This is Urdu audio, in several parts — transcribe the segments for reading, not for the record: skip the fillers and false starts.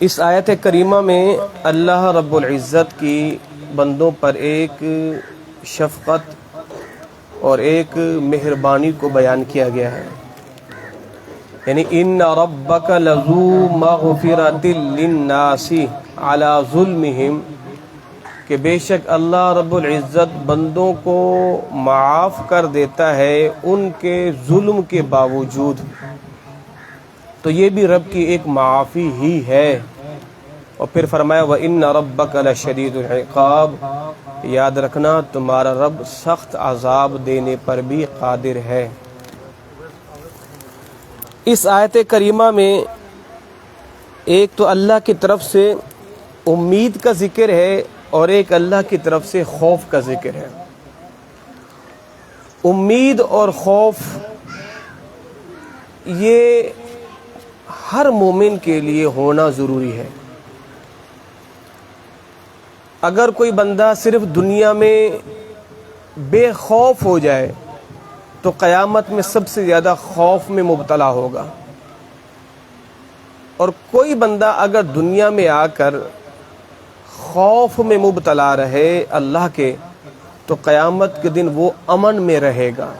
اس آیت کریمہ میں اللہ رب العزت کی بندوں پر ایک شفقت اور ایک مہربانی کو بیان کیا گیا ہے، یعنی ان ربک لذو مغفرۃ للناس علی ظلمہم، کہ بے شک اللہ رب العزت بندوں کو معاف کر دیتا ہے ان کے ظلم کے باوجود۔ تو یہ بھی رب کی ایک معافی ہی ہے۔ اور پھر فرمایا وَإِنَّ رَبَّكَ لَشَدِيدُ الْعِقَابِ، یاد رکھنا تمہارا رب سخت عذاب دینے پر بھی قادر ہے۔ اس آیت کریمہ میں ایک تو اللہ کی طرف سے امید کا ذکر ہے اور ایک اللہ کی طرف سے خوف کا ذکر ہے۔ امید اور خوف یہ ہر مومن کے لیے ہونا ضروری ہے۔ اگر کوئی بندہ صرف دنیا میں بے خوف ہو جائے تو قیامت میں سب سے زیادہ خوف میں مبتلا ہوگا، اور کوئی بندہ اگر دنیا میں آ کر خوف میں مبتلا رہے اللہ کے، تو قیامت کے دن وہ امن میں رہے گا۔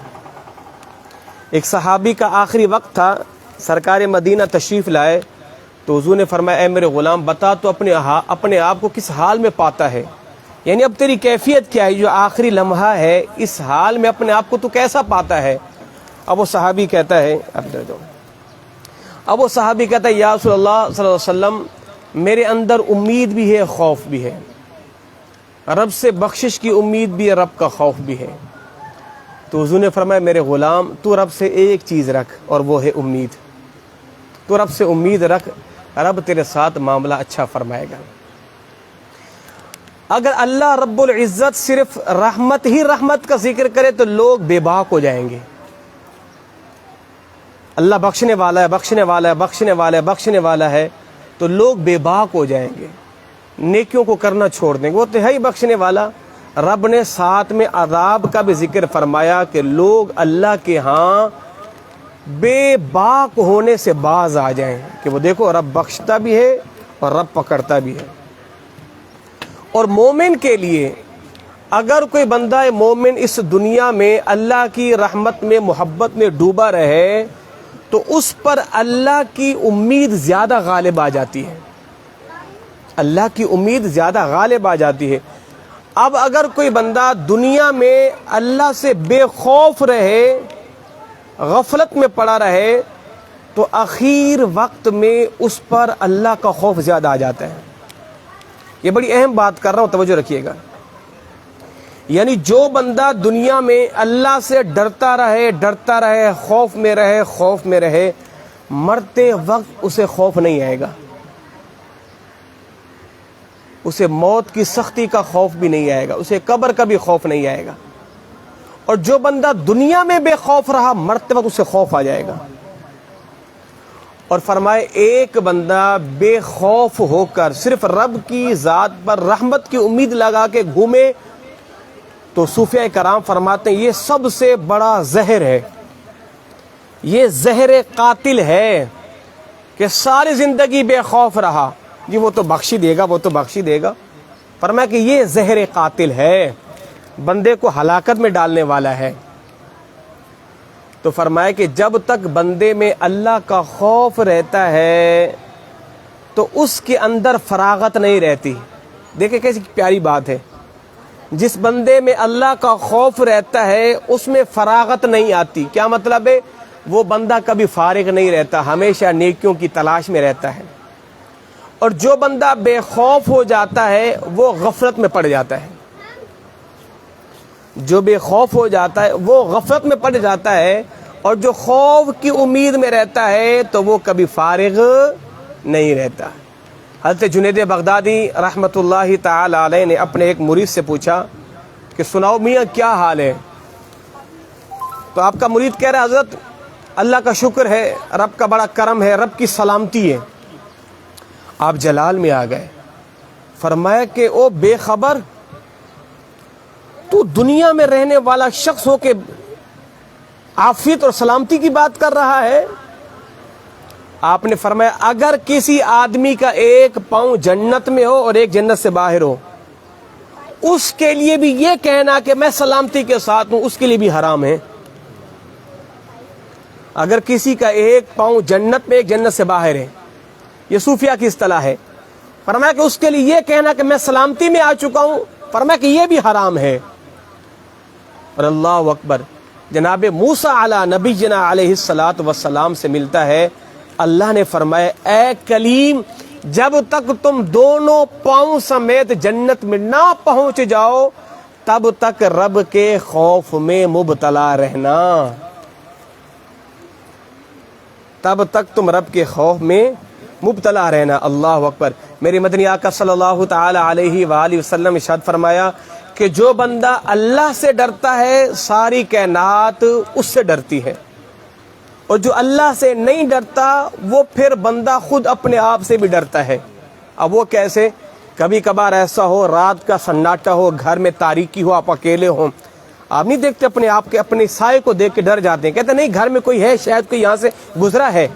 ایک صحابی کا آخری وقت تھا، سرکار مدینہ تشریف لائے تو حضور نے فرمایا اے میرے غلام بتا تو اپنے آپ کو کس حال میں پاتا ہے، یعنی اب تیری کیفیت کیا ہے، جو آخری لمحہ ہے اس حال میں اپنے آپ کو تو کیسا پاتا ہے؟ اب وہ صحابی کہتا ہے یا رسول اللہ صلی اللہ علیہ وسلم میرے اندر امید بھی ہے، خوف بھی ہے، رب سے بخشش کی امید بھی ہے، رب کا خوف بھی ہے۔ تو حضور نے فرمایا میرے غلام تو رب سے ایک چیز رکھ اور وہ ہے امید، تو رب سے امید رکھ، رب تیرے ساتھ معاملہ اچھا فرمائے گا۔ اگر اللہ رب العزت صرف رحمت ہی رحمت کا ذکر کرے تو لوگ بے باک ہو جائیں گے۔ اللہ بخشنے والا ہے، بخشنے والا ہے، بخشنے والا ہے، بخشنے والا ہے، تو لوگ بے باک ہو جائیں گے، نیکیوں کو کرنا چھوڑ دیں گے۔ وہ تو ہے ہی بخشنے والا۔ رب نے ساتھ میں عذاب کا بھی ذکر فرمایا کہ لوگ اللہ کے ہاں بے باک ہونے سے باز آ جائیں کہ وہ دیکھو رب بخشتا بھی ہے اور رب پکڑتا بھی ہے۔ اور مومن کے لیے اگر کوئی بندہ مومن اس دنیا میں اللہ کی رحمت میں محبت میں ڈوبا رہے تو اس پر اللہ کی امید زیادہ غالب آ جاتی ہے، اللہ کی امید زیادہ غالب آ جاتی ہے۔ اب اگر کوئی بندہ دنیا میں اللہ سے بے خوف رہے، غفلت میں پڑا رہے، تو آخر وقت میں اس پر اللہ کا خوف زیادہ آ جاتا ہے۔ یہ بڑی اہم بات کر رہا ہوں، توجہ رکھیے گا۔ یعنی جو بندہ دنیا میں اللہ سے ڈرتا رہے، خوف میں رہے، مرتے وقت اسے خوف نہیں آئے گا، اسے موت کی سختی کا خوف بھی نہیں آئے گا، اسے قبر کا بھی خوف نہیں آئے گا۔ اور جو بندہ دنیا میں بے خوف رہا، مرتے وقت اسے خوف آ جائے گا۔ اور فرمائے ایک بندہ بے خوف ہو کر صرف رب کی ذات پر رحمت کی امید لگا کے گھومے تو صوفیاء کرام فرماتے ہیں یہ سب سے بڑا زہر ہے، یہ زہر قاتل ہے کہ ساری زندگی بے خوف رہا، جی وہ تو بخشی دے گا، وہ تو بخشی دے گا۔ فرمایا کہ یہ زہر قاتل ہے، بندے کو ہلاکت میں ڈالنے والا ہے۔ تو فرمایا کہ جب تک بندے میں اللہ کا خوف رہتا ہے تو اس کے اندر فراغت نہیں رہتی۔ دیکھیں کیسی پیاری بات ہے، جس بندے میں اللہ کا خوف رہتا ہے اس میں فراغت نہیں آتی۔ کیا مطلب ہے؟ وہ بندہ کبھی فارغ نہیں رہتا، ہمیشہ نیکیوں کی تلاش میں رہتا ہے۔ اور جو بندہ بے خوف ہو جاتا ہے وہ غفلت میں پڑ جاتا ہے، جو بے خوف ہو جاتا ہے وہ غفلت میں پڑ جاتا ہے، اور جو خوف کی امید میں رہتا ہے تو وہ کبھی فارغ نہیں رہتا۔ حضرت جنید بغدادی رحمۃ اللہ تعالی علیہ نے اپنے ایک مرید سے پوچھا کہ سناؤ میاں کیا حال ہے؟ تو آپ کا مرید کہہ رہا ہے حضرت اللہ کا شکر ہے، رب کا بڑا کرم ہے، رب کی سلامتی ہے۔ آپ جلال میں آ گئے، فرمایا کہ او بے خبر، تو دنیا میں رہنے والا شخص ہو کے عافیت اور سلامتی کی بات کر رہا ہے؟ آپ نے فرمایا اگر کسی آدمی کا ایک پاؤں جنت میں ہو اور ایک جنت سے باہر ہو، اس کے لیے بھی یہ کہنا کہ میں سلامتی کے ساتھ ہوں، اس کے لیے بھی حرام ہے۔ اگر کسی کا ایک پاؤں جنت میں ایک جنت سے باہر ہے، یہ صوفیہ کی اصطلاح ہے، فرمایا کہ اس کے لیے یہ کہنا کہ میں سلامتی میں آ چکا ہوں، فرمایا کہ یہ بھی حرام ہے۔ اور اللہ اکبر، جناب موسیٰ علی نبینا علیہ الصلاۃ والسلام سے ملتا ہے، اللہ نے فرمایا اے کلیم جب تک تم دونوں پاؤں سمیت جنت میں نہ پہنچ جاؤ تب تک رب کے خوف میں مبتلا رہنا، تب تک تم رب کے خوف میں مبتلا رہنا۔ اللہ اکبر۔ میرے مدنی آقا صلی اللہ تعالی علیہ وآلہ وسلم ارشاد فرمایا کہ جو بندہ اللہ سے ڈرتا ہے ساری کائنات اس سے ڈرتی ہے، اور جو اللہ سے نہیں ڈرتا وہ پھر بندہ خود اپنے آپ سے بھی ڈرتا ہے۔ اب وہ کیسے؟ کبھی کبھار ایسا ہو رات کا سناٹا ہو، گھر میں تاریکی ہو، آپ اکیلے ہوں، آپ نہیں دیکھتے اپنے آپ کے، اپنے سائے کو دیکھ کے ڈر جاتے ہیں، کہتے ہیں نہیں گھر میں کوئی ہے، شاید کوئی یہاں سے گزرا ہے،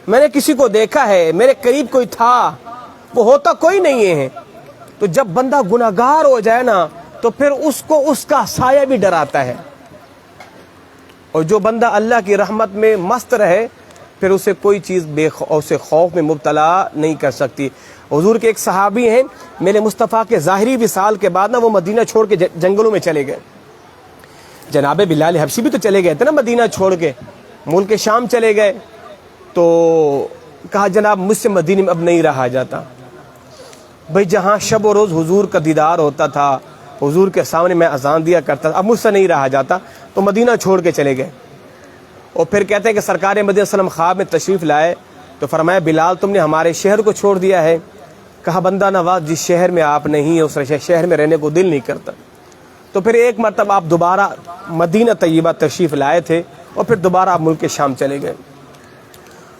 میں نے کسی کو دیکھا ہے، میرے قریب کوئی تھا، وہ ہوتا کوئی نہیں ہے۔ تو جب بندہ گناہگار ہو جائے نا تو پھر اس کو اس کا سایہ بھی ڈراتا ہے، اور جو بندہ اللہ کی رحمت میں مست رہے پھر اسے کوئی چیز اسے خوف میں مبتلا نہیں کر سکتی۔ حضور کے ایک صحابی ہیں، میرے مصطفیٰ کے ظاہری وصال کے بعد نا وہ مدینہ چھوڑ کے جنگلوں میں چلے گئے۔ جناب بلال حبشی بھی تو چلے گئے تھے نا مدینہ چھوڑ کے، ملک شام چلے گئے، تو کہا جناب مجھ سے مدینہ میں اب نہیں رہا جاتا، بھئی جہاں شب و روز حضور کا دیدار ہوتا تھا، حضور کے سامنے میں اذان دیا کرتا تھا، اب مجھ سے نہیں رہا جاتا، تو مدینہ چھوڑ کے چلے گئے۔ اور پھر کہتے ہیں کہ سرکار مدینہ صلی اللہ علیہ وسلم خواب میں تشریف لائے تو فرمایا بلال تم نے ہمارے شہر کو چھوڑ دیا ہے؟ کہا بندہ نواز جس شہر میں آپ نہیں ہیں اس شہر میں رہنے کو دل نہیں کرتا۔ تو پھر ایک مرتبہ آپ دوبارہ مدینہ طیبہ تشریف لائے تھے اور پھر دوبارہ آپ ملک شام چلے گئے۔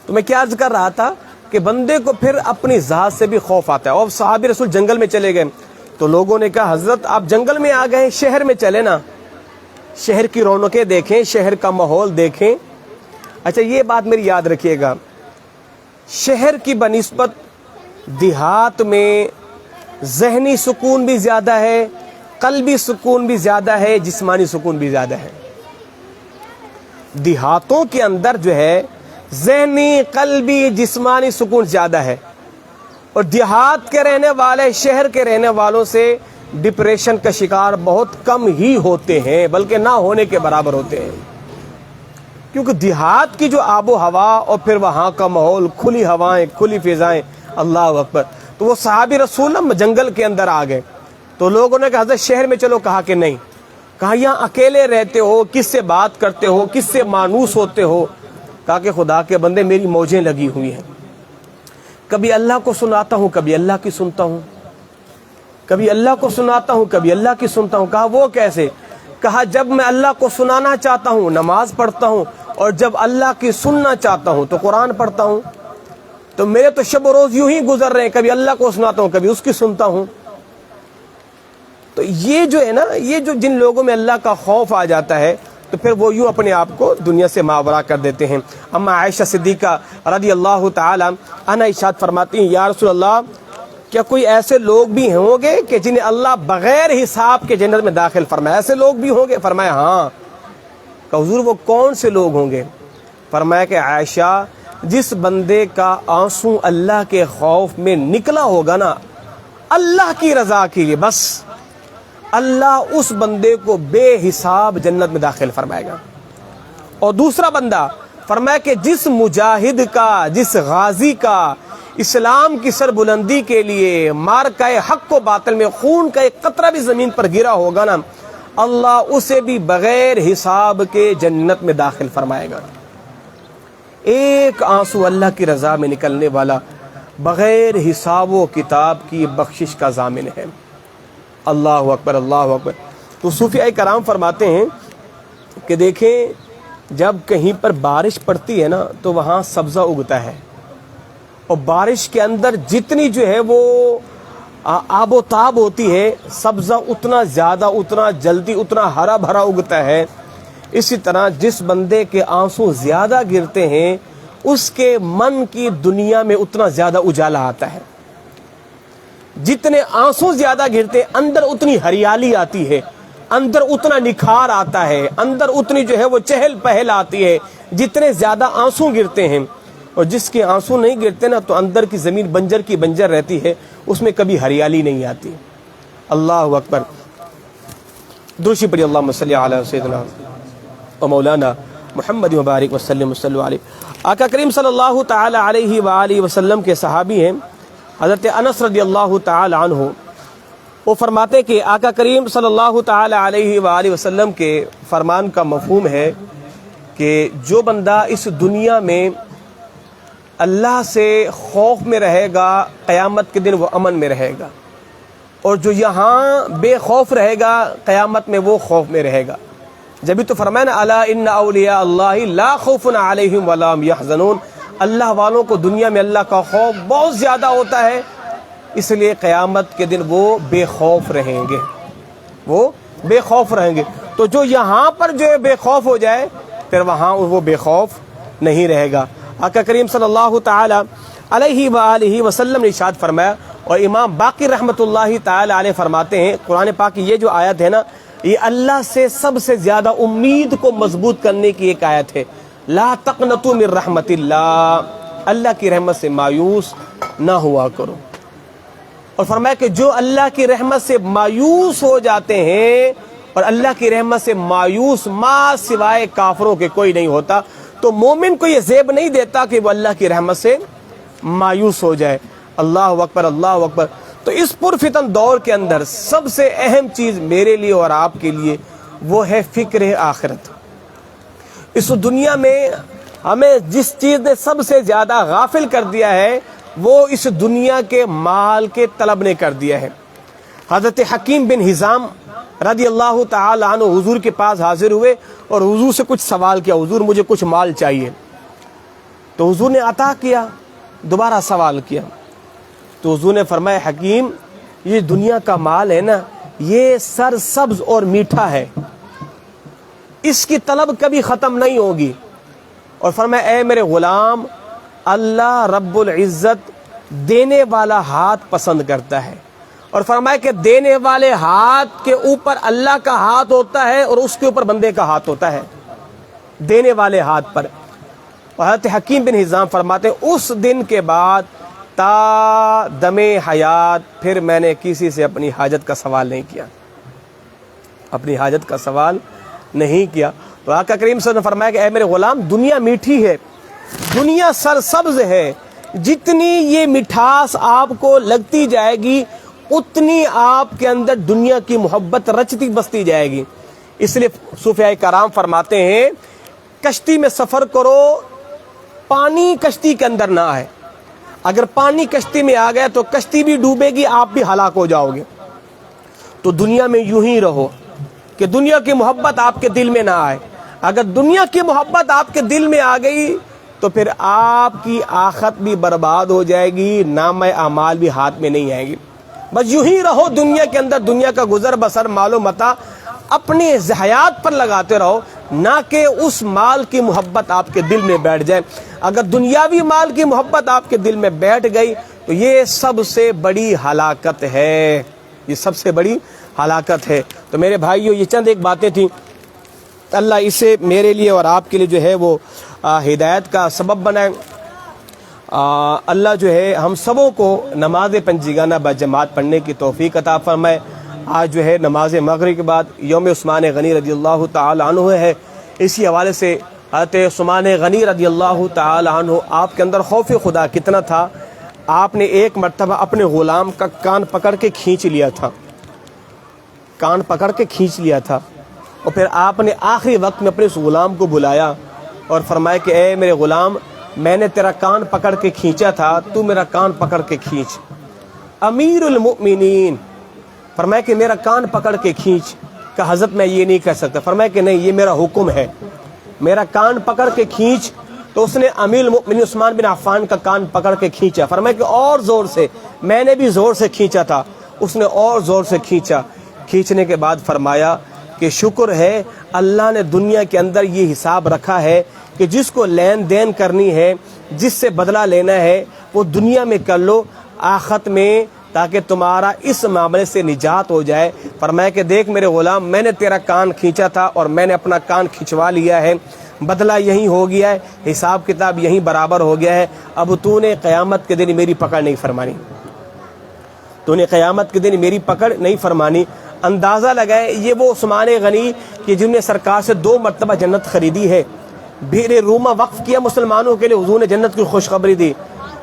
تو میں کیا عرض کر رہا تھا کہ بندے کو پھر اپنی ذات سے بھی خوف آتا ہے۔ اور صحابی رسول جنگل میں چلے گئے تو لوگوں نے کہا حضرت آپ جنگل میں آ گئے، شہر میں چلے نا، شہر کی رونقیں دیکھیں، شہر کا ماحول دیکھیں۔ اچھا یہ بات میری یاد رکھیے گا، شہر کی بنسبت دیہات میں ذہنی سکون بھی زیادہ ہے، قلبی سکون بھی زیادہ ہے، جسمانی سکون بھی زیادہ ہے۔ دیہاتوں کے اندر جو ہے ذہنی قلبی جسمانی سکون زیادہ ہے، اور دیہات کے رہنے والے شہر کے رہنے والوں سے ڈپریشن کا شکار بہت کم ہی ہوتے ہیں، بلکہ نہ ہونے کے برابر ہوتے ہیں، کیونکہ دیہات کی جو آب و ہوا اور پھر وہاں کا ماحول، کھلی ہوائیں، کھلی فضائیں، اللہ اکبر۔ تو وہ صحابی رسول جنگل کے اندر آ گئے تو لوگوں نے کہا حضرت شہر میں چلو، کہا کہ نہیں، کہا یہاں اکیلے رہتے ہو، کس سے بات کرتے ہو، کس سے مانوس ہوتے ہو؟ کہا کہ خدا کے بندے میری موجیں لگی ہوئی ہیں، کبھی اللہ کو سناتا ہوں، کبھی اللہ کی سنتا ہوں، کبھی اللہ کو سناتا ہوں، کبھی اللہ کی سنتا ہوں۔ کہا وہ کیسے؟ کہا جب میں اللہ کو سنانا چاہتا ہوں نماز پڑھتا ہوں، اور جب اللہ کی سننا چاہتا ہوں تو قرآن پڑھتا ہوں۔ تو میرے تو شب و روز یوں ہی گزر رہے ہیں، کبھی اللہ کو سناتا ہوں، کبھی اس کی سنتا ہوں۔ تو یہ جو ہے نا، یہ جو جن لوگوں میں اللہ کا خوف آ جاتا ہے تو پھر وہ یوں اپنے آپ کو دنیا سے ماورا کر دیتے ہیں۔ اما عائشہ صدیقہ رضی اللہ تعالی عنہا ارشاد فرماتی ہیں یا رسول اللہ کیا کوئی ایسے لوگ بھی ہوں گے کہ جنہیں اللہ بغیر حساب کے جنت میں داخل فرمایا؟ ایسے لوگ بھی ہوں گے؟ فرمایا ہاں۔ کہ حضور وہ کون سے لوگ ہوں گے؟ فرمایا کہ عائشہ جس بندے کا آنسو اللہ کے خوف میں نکلا ہوگا نا اللہ کی رضا کے لیے، بس اللہ اس بندے کو بے حساب جنت میں داخل فرمائے گا۔ اور دوسرا بندہ فرمایا کہ جس مجاہد کا، جس غازی کا اسلام کی سر بلندی کے لیے مارکہ حق و باطل میں خون کا ایک قطرہ بھی زمین پر گرا ہوگا نا اللہ اسے بھی بغیر حساب کے جنت میں داخل فرمائے گا۔ ایک آنسو اللہ کی رضا میں نکلنے والا بغیر حساب و کتاب کی بخشش کا ضامن ہے۔ اللہ اکبر، اللہ اکبر۔ تو صوفیاء کرام فرماتے ہیں کہ دیکھیں جب کہیں پر بارش پڑتی ہے نا تو وہاں سبزہ اگتا ہے، اور بارش کے اندر جتنی جو ہے وہ آب و تاب ہوتی ہے سبزہ اتنا زیادہ، اتنا جلدی، اتنا ہرا بھرا اگتا ہے۔ اسی طرح جس بندے کے آنسو زیادہ گرتے ہیں اس کے من کی دنیا میں اتنا زیادہ اجالا آتا ہے. جتنے آنسو زیادہ گرتے اندر اتنی ہریالی آتی ہے, اندر اتنا نکھار آتا ہے, اندر اتنی جو ہے وہ چہل پہل آتی ہے جتنے زیادہ آنسو گرتے ہیں. اور جس کے آنسو نہیں گرتے نا تو اندر کی زمین بنجر کی بنجر رہتی ہے, اس میں کبھی ہریالی نہیں آتی. اللہ اکبر. درود پڑھی اللہم صلی علی سیدنا و مولانا محمد مبارک وسلم صلی علیہ. آقا کریم صلی اللہ تعالی علیہ وآلہ وسلم کے صحابی ہیں حضرت انس رضی اللہ تعالی عنہ. وہ فرماتے کہ آقا کریم صلی اللہ تعالی علیہ وآلہ وسلم کے فرمان کا مفہوم ہے کہ جو بندہ اس دنیا میں اللہ سے خوف میں رہے گا قیامت کے دن وہ امن میں رہے گا, اور جو یہاں بے خوف رہے گا قیامت میں وہ خوف میں رہے گا. جبھی تو فرمایا نا الا ان اولیاء اللہ لا خوف علیہم ولا هم یحزنون. اللہ والوں کو دنیا میں اللہ کا خوف بہت زیادہ ہوتا ہے, اس لیے قیامت کے دن وہ بے خوف رہیں گے, وہ بے خوف رہیں گے. تو جو یہاں پر جو بے خوف ہو جائے پھر وہاں وہ بے خوف نہیں رہے گا. آقا کریم صلی اللہ تعالی علیہ وآلہ وسلم نے ارشاد فرمایا, اور امام باقر رحمۃ اللہ تعالی علیہ فرماتے ہیں قرآن پاک کی یہ جو آیت ہے نا یہ اللہ سے سب سے زیادہ امید کو مضبوط کرنے کی ایک آیت ہے. لا تقنطوا من رحمت اللہ, اللہ کی رحمت سے مایوس نہ ہوا کرو. اور فرمایا کہ جو اللہ کی رحمت سے مایوس ہو جاتے ہیں, اور اللہ کی رحمت سے مایوس ما سوائے کافروں کے کوئی نہیں ہوتا, تو مومن کو یہ زیب نہیں دیتا کہ وہ اللہ کی رحمت سے مایوس ہو جائے. اللہ اکبر, اللہ اکبر. تو اس پرفتن دور کے اندر سب سے اہم چیز میرے لیے اور آپ کے لیے وہ ہے فکر آخرت. اس دنیا میں ہمیں جس چیز نے سب سے زیادہ غافل کر دیا ہے وہ اس دنیا کے مال کے طلب نے کر دیا ہے. حضرت حکیم بن حزام رضی اللہ تعالی عنہ حضور کے پاس حاضر ہوئے اور حضور سے کچھ سوال کیا, حضور مجھے کچھ مال چاہیے. تو حضور نے عطا کیا. دوبارہ سوال کیا تو حضور نے فرمایا حکیم یہ دنیا کا مال ہے نا یہ سر سبز اور میٹھا ہے, اس کی طلب کبھی ختم نہیں ہوگی. اور فرمایا اے میرے غلام اللہ رب العزت دینے والا ہاتھ پسند کرتا ہے, اور فرمایا کہ دینے والے ہاتھ کے اوپر اللہ کا ہاتھ ہوتا ہے اور اس کے اوپر بندے کا ہاتھ ہوتا ہے, دینے والے ہاتھ پر. اور حضرت حکیم بن حزام فرماتے ہیں اس دن کے بعد تا دم حیات پھر میں نے کسی سے اپنی حاجت کا سوال نہیں کیا, اپنی حاجت کا سوال نہیں کیا. تو آقا کریم صلی اللہ علیہ وسلم نے فرمایا کہ اے میرے غلام دنیا میٹھی ہے, دنیا سرسبز ہے, جتنی یہ مٹھاس آپ کو لگتی جائے گی اتنی آپ کے اندر دنیا کی محبت رچتی بستی جائے گی. اس لیے صوفیاء کرام فرماتے ہیں کشتی میں سفر کرو پانی کشتی کے اندر نہ آئے, اگر پانی کشتی میں آ گیا تو کشتی بھی ڈوبے گی, آپ بھی ہلاک ہو جاؤ گے. تو دنیا میں یوں ہی رہو کہ دنیا کی محبت آپ کے دل میں نہ آئے. اگر دنیا کی محبت آپ کے دل میں آ گئی تو پھر آپ کی آخرت بھی برباد ہو جائے گی, نام اعمال بھی ہاتھ میں نہیں آئے گی. بس یوں ہی رہو دنیا کے اندر, دنیا کا گزر بسر مال و متاع اپنے حیات پر لگاتے رہو, نہ کہ اس مال کی محبت آپ کے دل میں بیٹھ جائے. اگر دنیاوی مال کی محبت آپ کے دل میں بیٹھ گئی تو یہ سب سے بڑی ہلاکت ہے, یہ سب سے بڑی ہلاکت ہے. تو میرے بھائیو یہ چند ایک باتیں تھیں, اللہ اسے میرے لیے اور آپ کے لیے جو ہے وہ ہدایت کا سبب بنائے. اللہ جو ہے ہم سبوں کو نماز پنجگانہ بجماعت پڑھنے کی توفیق عطا فرمائے. آج جو ہے نماز مغرب کے بعد یوم عثمان غنی رضی اللہ تعالی عنہ ہے. اسی حوالے سے حضرت عثمان غنی رضی اللہ تعالی عنہ آپ کے اندر خوف خدا کتنا تھا, آپ نے ایک مرتبہ اپنے غلام کا کان پکڑ کے کھینچ لیا تھا, کان پکڑ کے کھینچ لیا تھا. اور پھر آپ نے آخری وقت میں اپنے اس غلام کو بلایا اور فرمایا کہ اے میرے غلام میں نے تیرا کان پکڑ کے کھینچا تھا, تو میرا کان پکڑ کے کھینچ. امیر المؤمنین فرمایا کہ میرا کان پکڑ کے کھینچ. کہ حضرت میں یہ نہیں کہہ سکتا. فرمایا کہ نہیں یہ میرا حکم ہے, میرا کان پکڑ کے کھینچ. تو اس نے امیر المؤمنین عثمان بن عفان کا کان پکڑ کے کھینچا. فرمایا کہ اور زور سے, میں نے بھی زور سے کھینچا تھا, اس نے اور زور سے کھینچا. کھینچنے کے بعد فرمایا کہ شکر ہے اللہ نے دنیا کے اندر یہ حساب رکھا ہے کہ جس کو لین دین کرنی ہے، جس سے بدلہ لینا ہے، وہ دنیا میں کر لو، آخرت میں، تاکہ تمہارا اس معاملے سے نجات ہو جائے۔ فرمایا کہ دیکھ میرے غلام، میں نے تیرا کان کھینچا تھا اور میں نے اپنا کان کھنچوا لیا ہے، بدلہ یہی ہو گیا ہے، حساب کتاب یہی برابر ہو گیا ہے، اب تو نے قیامت کے دن میری پکڑ نہیں فرمانی، تو نے قیامت کے دن میری پکڑ نہیں فرمانی۔ اندازہ لگائے یہ وہ عثمان غنی کہ جن نے سرکار سے 2 مرتبہ جنت خریدی ہے، بھیر روما وقف کیا مسلمانوں کے لیے، حضور نے جنت کی خوشخبری دی،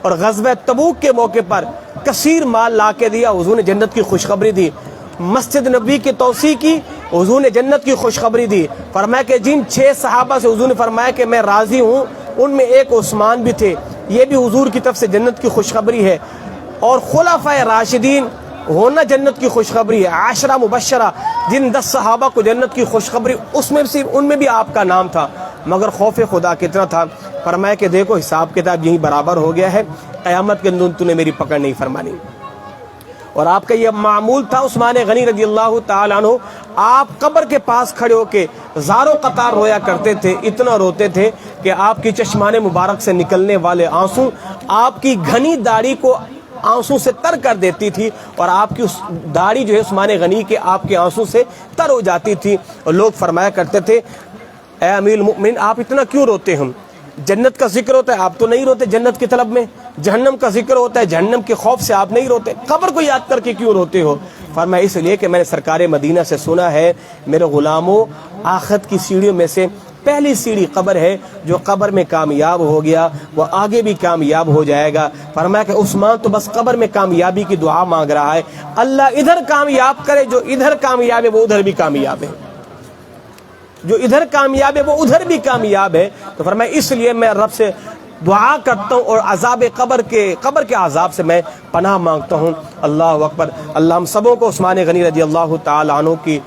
اور غزوہ تبوک کے موقع پر کثیر مال لا کے دیا، حضور نے جنت کی خوشخبری دی، مسجد نبوی کی توسیع کی، حضور نے جنت کی خوشخبری دی۔ فرمایا کہ جن 6 صحابہ سے حضور نے فرمایا کہ میں راضی ہوں، ان میں ایک عثمان بھی تھے، یہ بھی حضور کی طرف سے جنت کی خوشخبری ہے، اور خلفائے راشدین ہونا جنت کی خوشخبری ہے، 10 مبشرہ جن 10 صحابہ کو جنت کی خوشخبری، ان میں بھی آپ کا نام تھا، مگر خوف خدا کتنا تھا۔ فرمایا کہ دیکھو حساب کتاب یہی برابر ہو گیا ہے، قیامت کے دن تو نے میری پکڑ نہیں فرمانی۔ اور آپ کا یہ معمول تھا عثمان غنی رضی اللہ تعالیٰ عنہ، آپ قبر کے پاس کھڑے ہو کے زاروں قطار رویا کرتے تھے، اتنا روتے تھے کہ آپ کی چشمان مبارک سے نکلنے والے آنسو آپ کی گھنی داڑھی کو آنسو سے تر کر دیتی تھی، اور آپ کی اس داڑھی جو ہے عثمان غنی کے آپ کے آنسو سے تر ہو جاتی تھی، اور لوگ فرمایا کرتے تھے اے امیر المؤمنین آپ اتنا کیوں روتے ہیں؟ جنت کا ذکر ہوتا ہے آپ تو نہیں روتے جنت کی طلب میں، جہنم کا ذکر ہوتا ہے جہنم کے خوف سے آپ نہیں روتے، قبر کو یاد کر کے کیوں روتے ہو؟ فرمایا اس لیے کہ میں نے سرکار مدینہ سے سنا ہے میرے غلاموں، آخرت کی سیڑھیوں میں سے پہلی سیڑھی قبر ہے، جو قبر میں کامیاب ہو گیا وہ آگے بھی کامیاب ہو جائے گا۔ فرمایا کہ عثمان تو بس قبر میں کامیابی کی دعا مانگ رہا ہے، اللہ ادھر کامیاب کرے، جو ادھر کامیاب ہے وہ ادھر بھی کامیاب ہے، جو ادھر کامیاب ہے وہ ادھر بھی کامیاب ہے۔ تو فرمایا اس لیے میں رب سے دعا کرتا ہوں اور عذاب قبر کے عذاب سے میں پناہ مانگتا ہوں۔ اللہ اکبر۔ اللہ ہم سبوں کو عثمان غنی رضی اللہ تعالیٰ عنہ کی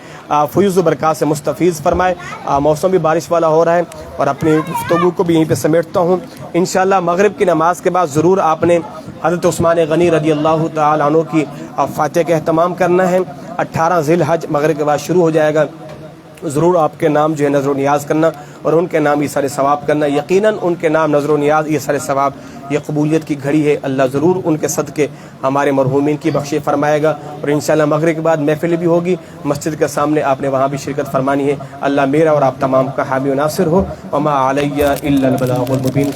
فیض و برکات سے مستفیض فرمائے۔ موسم بھی بارش والا ہو رہا ہے اور اپنی گفتگو کو بھی یہیں پہ سمیٹتا ہوں۔ انشاءاللہ مغرب کی نماز کے بعد ضرور آپ نے حضرت عثمان غنی رضی اللہ تعالیٰ عنہ کی فاتحہ کا اہتمام کرنا ہے۔ 18 ذی الحج مغرب کے بعد شروع ہو جائے گا، ضرور آپ کے نام جو ہے نظر و نیاز کرنا اور ان کے نام یہ سارے ثواب کرنا، یقیناً ان کے نام نظر و نیاز یہ سارے ثواب، یہ قبولیت کی گھڑی ہے، اللہ ضرور ان کے صدقے ہمارے مرحومین کی بخشش فرمائے گا۔ اور انشاءاللہ مغرب کے بعد محفل بھی ہوگی مسجد کے سامنے، آپ نے وہاں بھی شرکت فرمانی ہے۔ اللہ میرا اور آپ تمام کا حامی و ناصر ہو۔ وما علیہ الا البلاغ المبین۔